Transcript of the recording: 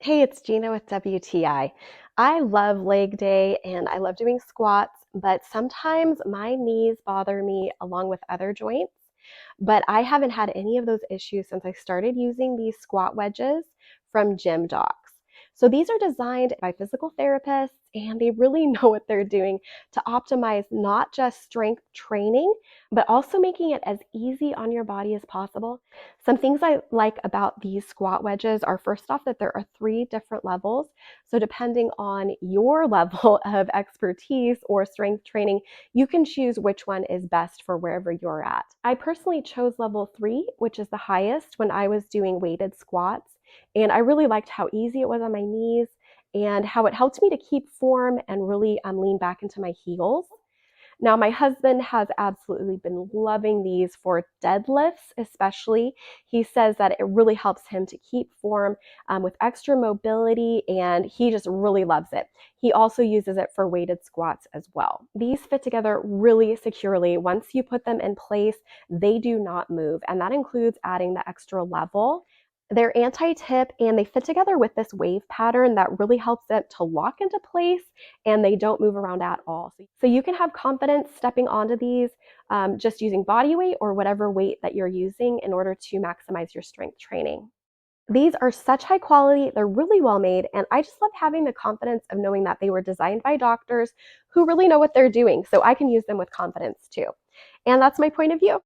Hey, it's Gina with WTI. I love leg day and I love doing squats, but sometimes my knees bother me along with other joints. But I haven't had any of those issues since I started using these squat wedges from Gym Docs. So these are designed by physical therapists and they really know what they're doing to optimize not just strength training, but also making it as easy on your body as possible. Some things I like about these squat wedges are, first off, that there are 3 different levels. So depending on your level of expertise or strength training, you can choose which one is best for wherever you're at. I personally chose level 3, which is the highest, when I was doing weighted squats. And I really liked how easy it was on my knees and how it helped me to keep form and really lean back into my heels. Now, my husband has absolutely been loving these for deadlifts, especially. He says that it really helps him to keep form with extra mobility, and he just really loves it. He also uses it for weighted squats as well. These fit together really securely. Once you put them in place, they do not move, and that includes adding the extra level. They're anti-tip and they fit together with this wave pattern that really helps it to lock into place, and they don't move around at all. So you can have confidence stepping onto these just using body weight or whatever weight that you're using in order to maximize your strength training. These are such high quality, they're really well made, and I just love having the confidence of knowing that they were designed by doctors who really know what they're doing, so I can use them with confidence too. And that's my point of view.